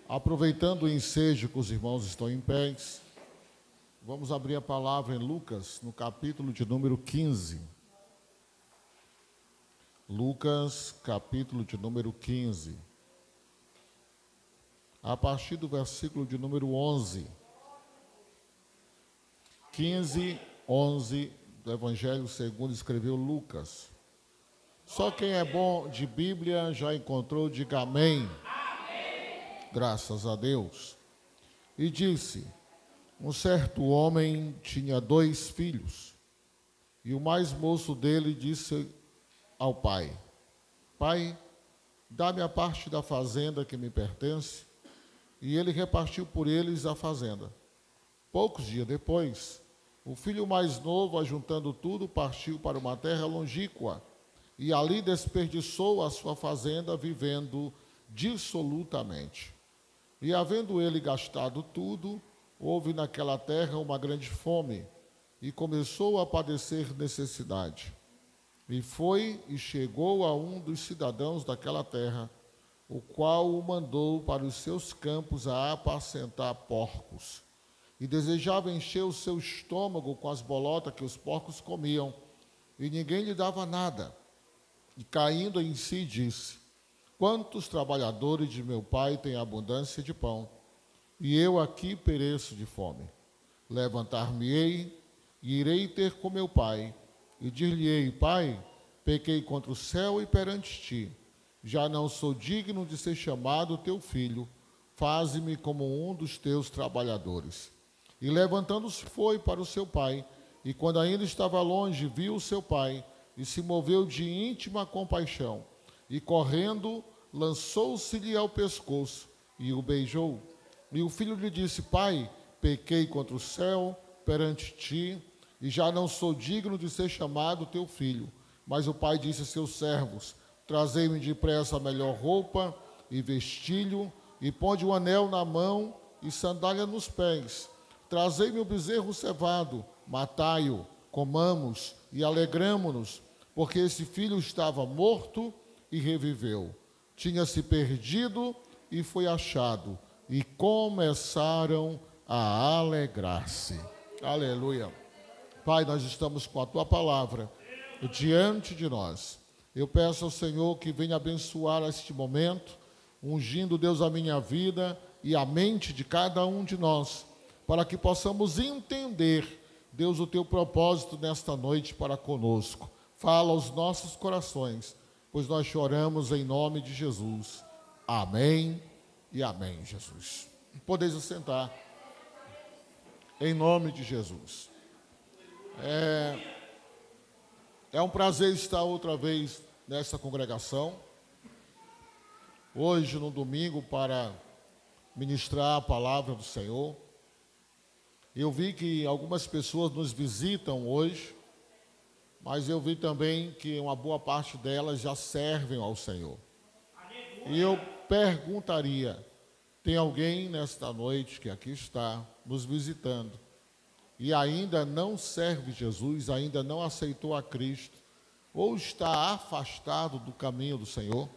Aproveitando o ensejo que os irmãos estão em pé, vamos abrir a palavra em Lucas, no capítulo de número 15. Lucas, capítulo de número 15. A partir do versículo de número 11. 15, 11 do Evangelho segundo escreveu Lucas. Só quem é bom de Bíblia já encontrou, diga amém. Graças a Deus. E disse: um certo homem tinha 2 filhos, e o mais moço dele disse ao pai: Pai, dá-me a parte da fazenda que me pertence. E ele repartiu por eles a fazenda. Poucos dias depois, o filho mais novo, ajuntando tudo, partiu para uma terra longínqua, e ali desperdiçou a sua fazenda, vivendo dissolutamente. E havendo ele gastado tudo, houve naquela terra uma grande fome, e começou a padecer necessidade. E foi e chegou a um dos cidadãos daquela terra, o qual o mandou para os seus campos a apacentar porcos. E desejava encher o seu estômago com as bolotas que os porcos comiam, e ninguém lhe dava nada. E caindo em si disse: quantos trabalhadores de meu pai têm abundância de pão, e eu aqui pereço de fome. Levantar-me-ei e irei ter com meu pai, e dir-lhe-ei: Pai, pequei contra o céu e perante ti. Já não sou digno de ser chamado teu filho, faze-me como um dos teus trabalhadores. E levantando-se foi para o seu pai, e quando ainda estava longe, viu o seu pai, e se moveu de íntima compaixão, e correndo, lançou-se-lhe ao pescoço, e o beijou. E o filho lhe disse: Pai, pequei contra o céu, perante ti, e já não sou digno de ser chamado teu filho. Mas o pai disse a seus servos: trazei-me depressa a melhor roupa, e vestilho, e ponde um anel na mão, e sandália nos pés. Trazei-me o bezerro cevado, matai-o, comamos, e alegramo-nos, porque esse filho estava morto e reviveu. Tinha-se perdido e foi achado, e começaram a alegrar-se. Aleluia. Pai, nós estamos com a Tua palavra diante de nós. Eu peço ao Senhor que venha abençoar este momento, ungindo, Deus, a minha vida e a mente de cada um de nós, para que possamos entender, Deus, o Teu propósito nesta noite para conosco. Fala aos nossos corações, pois nós choramos em nome de Jesus. Amém e amém, Jesus. Podeis assentar, em nome de Jesus. É um prazer estar outra vez nessa congregação, hoje no domingo, para ministrar a palavra do Senhor. Eu vi que algumas pessoas nos visitam hoje, mas eu vi também que uma boa parte delas já servem ao Senhor. E eu perguntaria: tem alguém nesta noite que aqui está nos visitando e ainda não serve Jesus, ainda não aceitou a Cristo, ou está afastado do caminho do Senhor?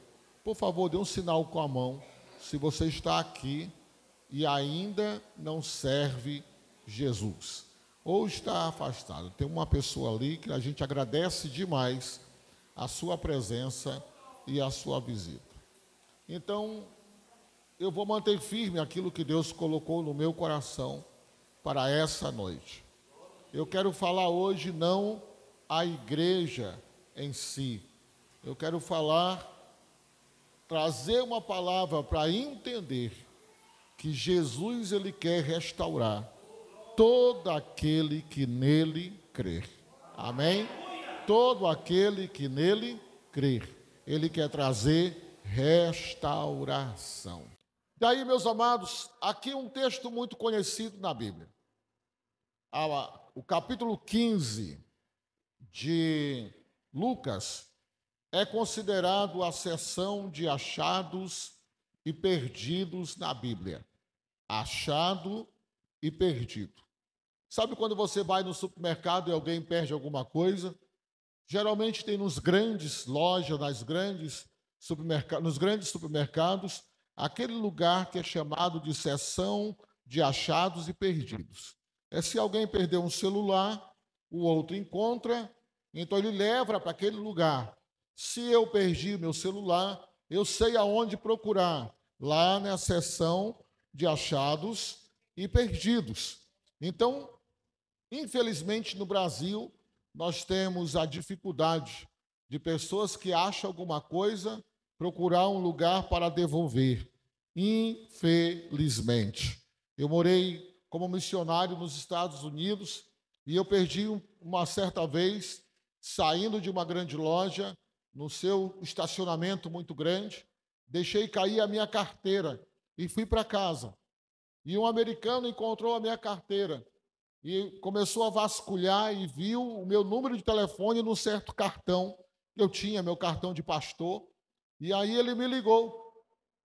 Por favor, dê um sinal com a mão se você está aqui e ainda não serve Jesus, ou está afastado. Tem uma pessoa ali que a gente agradece demais a sua presença e a sua visita. Então, eu vou manter firme aquilo que Deus colocou no meu coração para essa noite. Eu quero falar hoje não a igreja em si. Eu quero trazer uma palavra para entender que Jesus, Ele quer restaurar todo aquele que nele crer. Amém? Todo aquele que nele crer. Ele quer trazer restauração. Daí, meus amados, aqui um texto muito conhecido na Bíblia. O capítulo 15 de Lucas é considerado a seção de achados e perdidos na Bíblia. Achado e perdido. Sabe quando você vai no supermercado e alguém perde alguma coisa? Geralmente tem nos grandes lojas, nos grandes supermercados, aquele lugar que é chamado de seção de achados e perdidos. É se alguém perdeu um celular, o outro encontra, então ele leva para aquele lugar. Se eu perdi meu celular, eu sei aonde procurar, lá na seção de achados e perdidos. Então, infelizmente, no Brasil, nós temos a dificuldade de pessoas que acham alguma coisa, procurar um lugar para devolver. Infelizmente. Eu morei como missionário nos Estados Unidos e eu perdi uma certa vez, saindo de uma grande loja, no seu estacionamento muito grande, deixei cair a minha carteira e fui para casa. E um americano encontrou a minha carteira e começou a vasculhar e viu o meu número de telefone num certo cartão. Eu tinha meu cartão de pastor. E aí ele me ligou.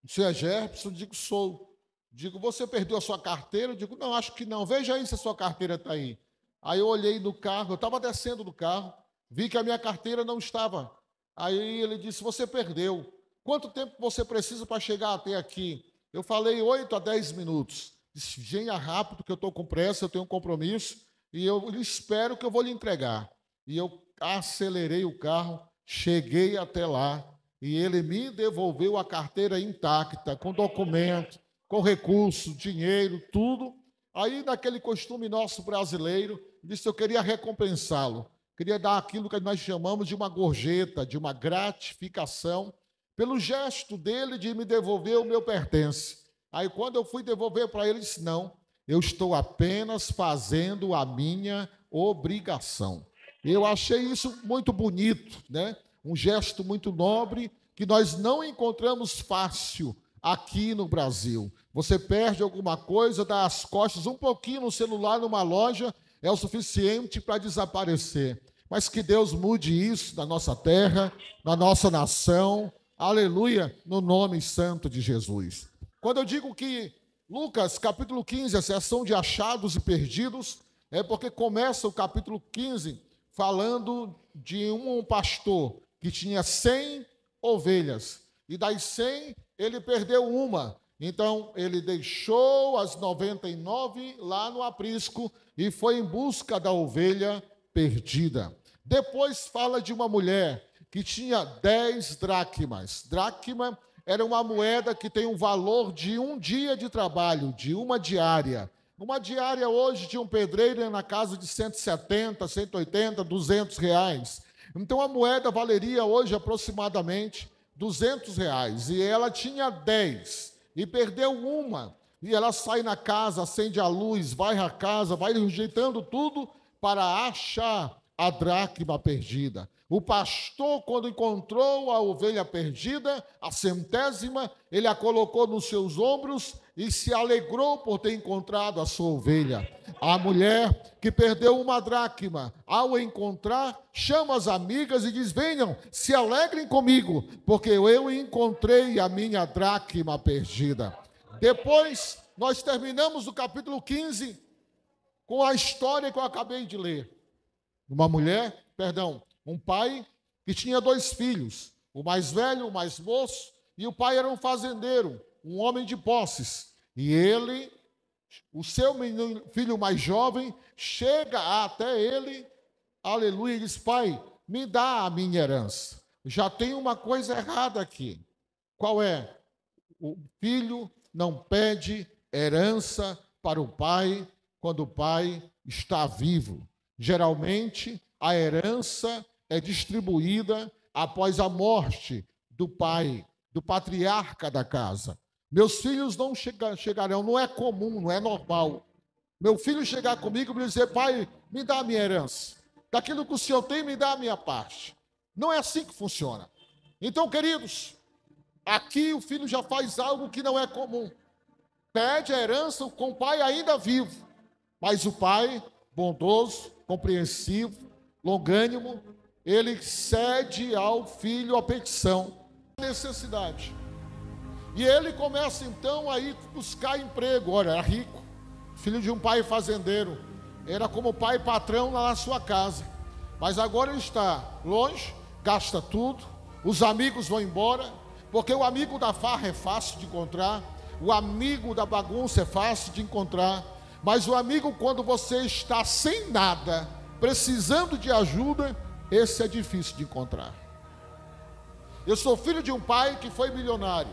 Você é Gerson? Eu digo, sou. Digo, você perdeu a sua carteira? Eu digo, não, acho que não. Veja aí se a sua carteira está aí. Aí eu olhei no carro, eu estava descendo do carro, vi que a minha carteira não estava. Aí ele disse, você perdeu. Quanto tempo você precisa para chegar até aqui? Eu falei 8 a 10 minutos. Disse, venha rápido, que eu estou com pressa, eu tenho um compromisso, e eu espero que eu vou lhe entregar. E eu acelerei o carro, cheguei até lá, e ele me devolveu a carteira intacta, com documento, com recurso, dinheiro, tudo. Aí, naquele costume nosso brasileiro, disse, eu queria recompensá-lo, queria dar aquilo que nós chamamos de uma gorjeta, de uma gratificação, pelo gesto dele de me devolver o meu pertence. Aí, quando eu fui devolver para ele, ele disse, não, eu estou apenas fazendo a minha obrigação. Eu achei isso muito bonito, né? Um gesto muito nobre, que nós não encontramos fácil aqui no Brasil. Você perde alguma coisa, dá as costas um pouquinho no celular, numa loja, é o suficiente para desaparecer. Mas que Deus mude isso na nossa terra, na nossa nação, aleluia, no nome santo de Jesus. Quando eu digo que Lucas, capítulo 15, a seção de achados e perdidos, é porque começa o capítulo 15 falando de um pastor que tinha 100 ovelhas, e das 100 ele perdeu uma. Então ele deixou as 99 lá no aprisco e foi em busca da ovelha perdida. Depois fala de uma mulher que tinha 10 dracmas. Dracma era uma moeda que tem um valor de um dia de trabalho, de uma diária. Uma diária hoje de um pedreiro é na casa de 170, 180, 200 reais. Então a moeda valeria hoje aproximadamente 200 reais. E ela tinha 10 e perdeu uma. E ela sai na casa, acende a luz, vai à casa, vai rejeitando tudo para achar a dracma perdida. O pastor, quando encontrou a ovelha perdida, a 100ª, ele a colocou nos seus ombros e se alegrou por ter encontrado a sua ovelha. A mulher que perdeu uma dracma, ao encontrar, chama as amigas e diz, venham, se alegrem comigo, porque eu encontrei a minha dracma perdida. Depois, nós terminamos o capítulo 15 com a história que eu acabei de ler. Um pai que tinha 2 filhos, o mais velho, o mais moço, e o pai era um fazendeiro, um homem de posses. E ele, o seu filho mais jovem, chega até ele, aleluia, e diz, pai, me dá a minha herança. Já tem uma coisa errada aqui. Qual é? O filho não pede herança para o pai quando o pai está vivo. Geralmente, a herança é distribuída após a morte do pai, do patriarca da casa. Meus filhos não chegarão, não é comum, não é normal. Meu filho chegar comigo e me dizer, pai, me dá a minha herança. Daquilo que o senhor tem, me dá a minha parte. Não é assim que funciona. Então, queridos, aqui o filho já faz algo que não é comum. Pede a herança com o pai ainda vivo. Mas o pai, bondoso, compreensivo, longânimo, ele cede ao filho a petição, a necessidade. E ele começa então a ir buscar emprego. Olha, era rico, filho de um pai fazendeiro, era como pai patrão lá na sua casa. Mas agora ele está longe, gasta tudo, os amigos vão embora, Porque o amigo da farra é fácil de encontrar, o amigo da bagunça é fácil de encontrar, mas o amigo quando você está sem nada, precisando de ajuda, esse é difícil de encontrar. Eu sou filho de um pai que foi milionário,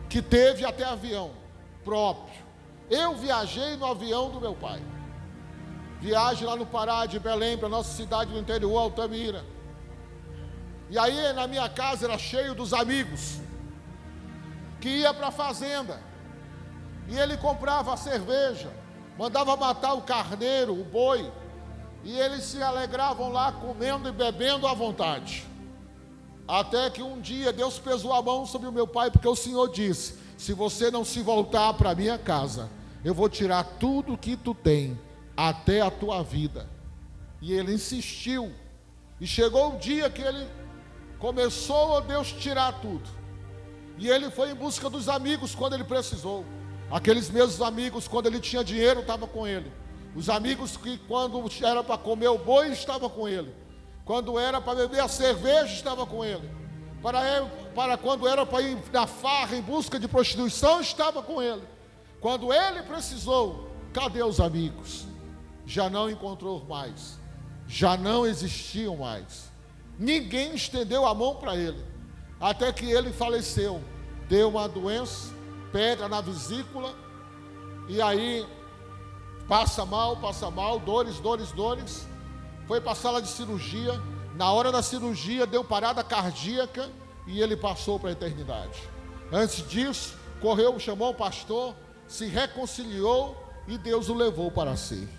que teve até avião próprio. Eu viajei no avião do meu pai. Viagem lá no Pará, de Belém, para a nossa cidade do interior, Altamira. E aí na minha casa era cheio dos amigos, que ia para a fazenda. E ele comprava a cerveja, mandava matar o carneiro, o boi. E eles se alegravam lá, comendo e bebendo à vontade. Até que um dia Deus pesou a mão sobre o meu pai, porque o Senhor disse: se você não se voltar para a minha casa, eu vou tirar tudo que tu tem, até a tua vida. E ele insistiu. E chegou o dia que ele começou a Deus tirar tudo. E ele foi em busca dos amigos quando ele precisou. Aqueles mesmos amigos, quando ele tinha dinheiro, estavam com ele. Os amigos que quando era para comer o boi, estavam com ele. Quando era para beber a cerveja, estava com ele. Para quando era para ir na farra em busca de prostituição, estava com ele. Quando ele precisou, cadê os amigos? Já não encontrou mais. Já não existiam mais. Ninguém estendeu a mão para ele. Até que ele faleceu. Deu uma doença, pedra na vesícula. E aí, passa mal, dores. Foi para a sala de cirurgia. Na hora da cirurgia deu parada cardíaca e ele passou para a eternidade. Antes disso, correu, chamou o pastor, se reconciliou e Deus o levou para si.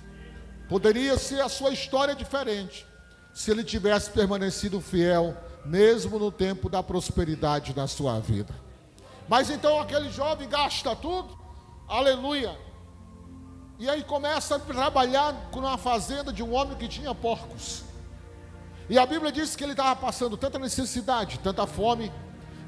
Poderia ser a sua história diferente se ele tivesse permanecido fiel, mesmo no tempo da prosperidade na sua vida. Mas então aquele jovem gasta tudo, aleluia. E aí começa a trabalhar na fazenda de um homem que tinha porcos. E a Bíblia diz que ele estava passando tanta necessidade, tanta fome,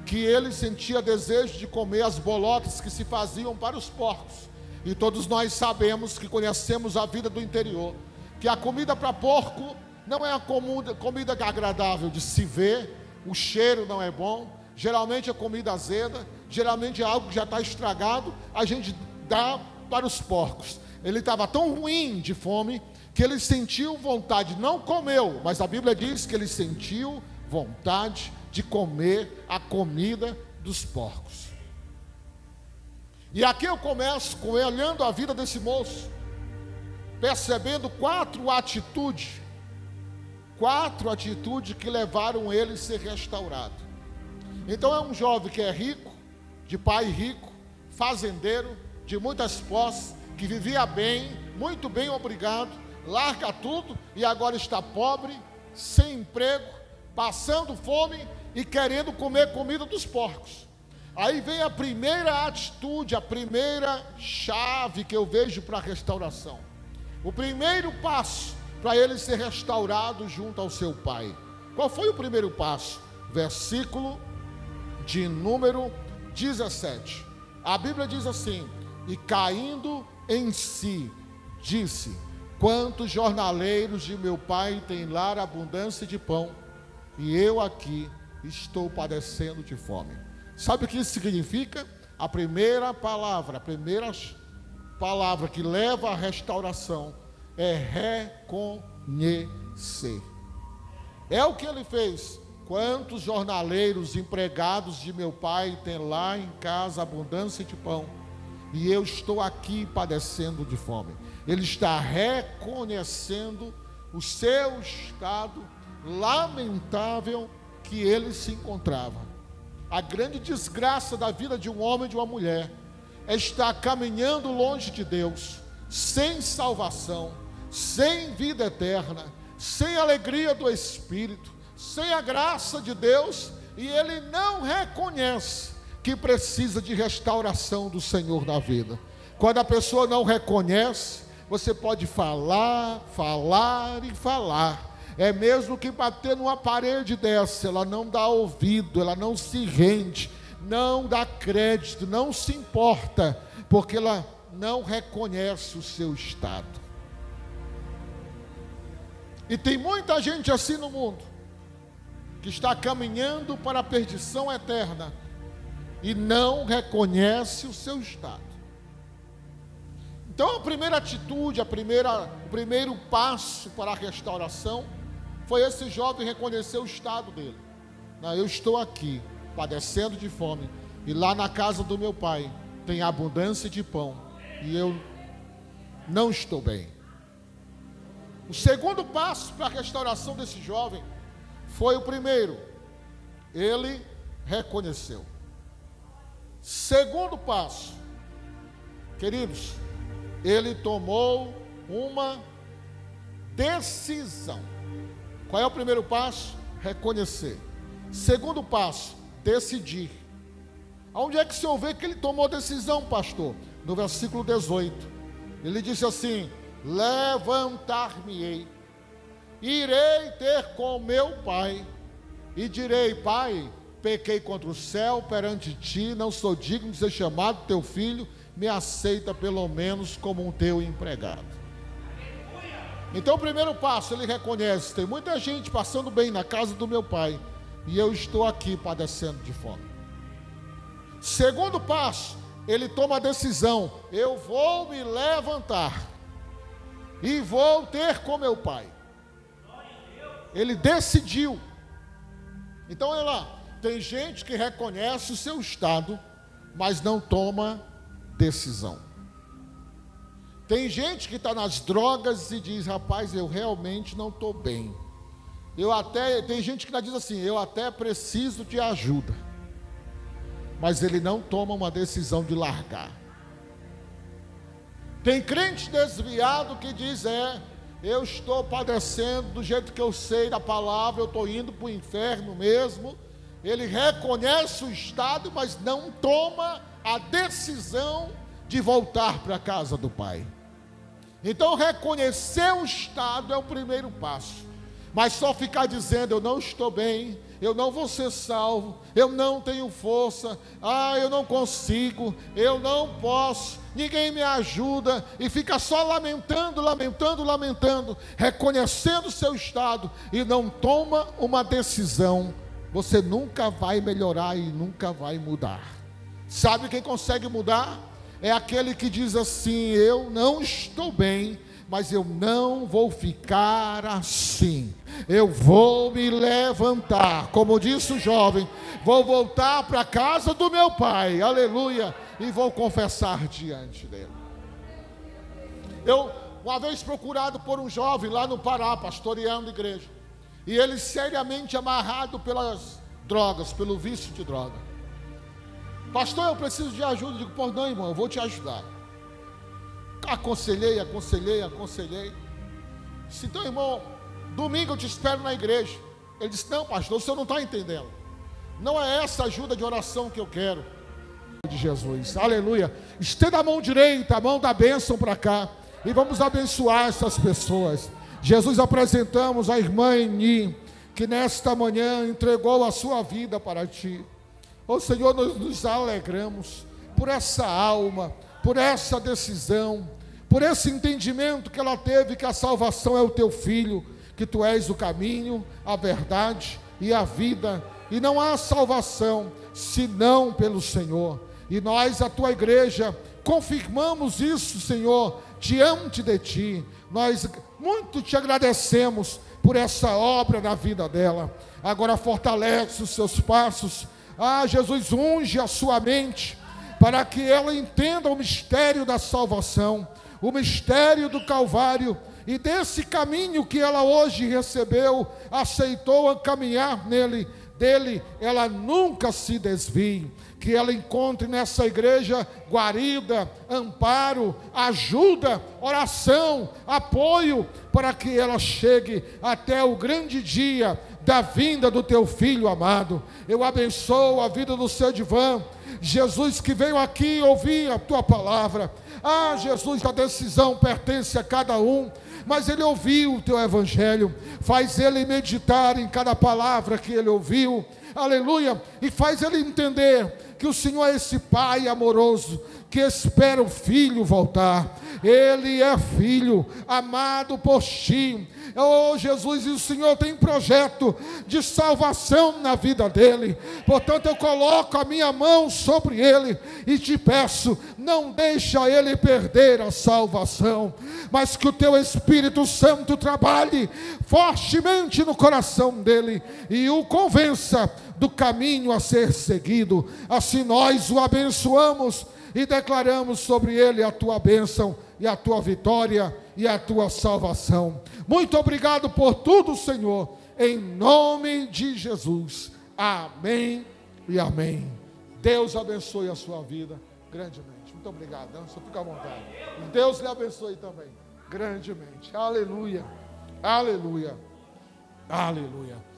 que ele sentia desejo de comer as bolotas que se faziam para os porcos. E todos nós sabemos, que conhecemos a vida do interior, que a comida para porco não é a comida agradável de se ver, o cheiro não é bom, geralmente é comida azeda, geralmente é algo que já está estragado, a gente dá para os porcos. Ele estava tão ruim de fome, que ele sentiu vontade, não comeu, mas a Bíblia diz que ele sentiu vontade de comer a comida dos porcos. E aqui eu começo olhando a vida desse moço, percebendo quatro atitudes que levaram ele a ser restaurado. Então é um jovem que é rico, de pai rico, fazendeiro, de muitas posses, que vivia bem, muito bem, obrigado, larga tudo e agora está pobre, sem emprego, passando fome e querendo comer comida dos porcos. Aí vem a primeira atitude, a primeira chave que eu vejo para a restauração. O primeiro passo para ele ser restaurado junto ao seu pai. Qual foi o primeiro passo? Versículo de número 17. A Bíblia diz assim: e caindo em si, disse: quantos jornaleiros de meu pai têm lá abundância de pão, e eu aqui estou padecendo de fome. Sabe o que isso significa? A primeira palavra que leva à restauração é reconhecer. É o que ele fez. Quantos jornaleiros, empregados de meu pai têm lá em casa abundância de pão, e eu estou aqui padecendo de fome. Ele está reconhecendo o seu estado lamentável que ele se encontrava. A grande desgraça da vida de um homem e de uma mulher é estar caminhando longe de Deus, sem salvação, sem vida eterna, sem alegria do Espírito, sem a graça de Deus, e ele não reconhece que precisa de restauração do Senhor na vida. Quando a pessoa não reconhece, você pode falar e falar. É mesmo que bater numa parede dessa, ela não dá ouvido, ela não se rende, não dá crédito, não se importa, porque ela não reconhece o seu estado. E tem muita gente assim no mundo, que está caminhando para a perdição eterna e não reconhece o seu estado. Então a primeira atitude, o primeiro passo para a restauração foi esse jovem reconhecer o estado dele. Não, eu estou aqui padecendo de fome e lá na casa do meu pai tem abundância de pão e eu não estou bem. O segundo passo para a restauração desse jovem foi o primeiro. Ele reconheceu. Segundo passo, queridos, ele tomou uma decisão. Qual é o primeiro passo? Reconhecer. Segundo passo, decidir. Aonde é que o senhor vê que ele tomou decisão, pastor? No versículo 18. Ele disse assim: levantar-me-ei, irei ter com meu pai, e direi: pai, pequei contra o céu perante ti, não sou digno de ser chamado teu filho, me aceita pelo menos como um teu empregado. Então o primeiro passo, ele reconhece: tem muita gente passando bem na casa do meu pai, e eu estou aqui padecendo de fome. Segundo passo, ele toma a decisão: eu vou me levantar e vou ter com meu pai. Ele decidiu. Então olha lá, tem gente que reconhece o seu estado, mas não toma decisão. Tem gente que está nas drogas e diz: rapaz, eu realmente não estou bem. Tem gente que diz assim: eu até preciso de ajuda, mas ele não toma uma decisão de largar. Tem crente desviado que diz: eu estou padecendo do jeito que eu sei da palavra, eu estou indo para o inferno mesmo. Ele reconhece o estado, mas não toma a decisão de voltar para a casa do pai. Então reconhecer o estado é o primeiro passo. Mas só ficar dizendo: eu não estou bem, eu não vou ser salvo, eu não tenho força, eu não consigo, eu não posso, ninguém me ajuda, e fica só lamentando, reconhecendo o seu estado e não toma uma decisão, você nunca vai melhorar e nunca vai mudar. Sabe quem consegue mudar? É aquele que diz assim: eu não estou bem, mas eu não vou ficar assim. Eu vou me levantar, como disse o jovem, vou voltar para a casa do meu pai, aleluia, e vou confessar diante dele. Eu, uma vez procurado por um jovem lá no Pará, pastoreando igreja, e ele seriamente amarrado pelas drogas, pelo vício de droga. Pastor, eu preciso de ajuda. Eu digo: por não, irmão, eu vou te ajudar. Aconselhei. Disse: então, irmão, domingo eu te espero na igreja. Ele disse: não, pastor, o senhor não está entendendo. Não é essa ajuda de oração que eu quero. De Jesus, aleluia. Estenda a mão direita, a mão da bênção para cá, e vamos abençoar essas pessoas. Jesus, apresentamos a irmã Eni, que nesta manhã entregou a sua vida para ti. Ó Senhor, nós nos alegramos por essa alma, por essa decisão, por esse entendimento que ela teve, que a salvação é o teu filho, que tu és o caminho, a verdade e a vida, e não há salvação senão pelo Senhor. E nós, a tua igreja, confirmamos isso, Senhor, diante de ti. Nós muito te agradecemos por essa obra na vida dela. Agora fortalece os seus passos. Jesus, unge a sua mente, para que ela entenda o mistério da salvação, o mistério do Calvário, e desse caminho que ela hoje recebeu, aceitou caminhar dele, ela nunca se desvie. Que ela encontre nessa igreja guarida, amparo, ajuda, oração, apoio, para que ela chegue até o grande dia da vinda do teu filho amado. Eu abençoo a vida do seu Divan, Jesus que veio aqui ouvir a tua palavra. Ah, Jesus, a decisão pertence a cada um, mas ele ouviu o teu evangelho. Faz ele meditar em cada palavra que ele ouviu, aleluia, e faz ele entender que o Senhor é esse Pai amoroso, que espera o filho voltar. Ele é filho, amado por ti. Oh Jesus, e o Senhor tem projeto de salvação na vida dele. Portanto, eu coloco a minha mão sobre ele e te peço, não deixa ele perder a salvação, mas que o teu Espírito Santo trabalhe fortemente no coração dele e o convença do caminho a ser seguido. Assim nós o abençoamos e declaramos sobre ele a tua bênção e a tua vitória e a tua salvação. Muito obrigado por tudo, Senhor, em nome de Jesus. Amém e amém. Deus abençoe a sua vida grandemente. Muito obrigado, só fica à vontade. Deus lhe abençoe também grandemente. Aleluia, aleluia, aleluia.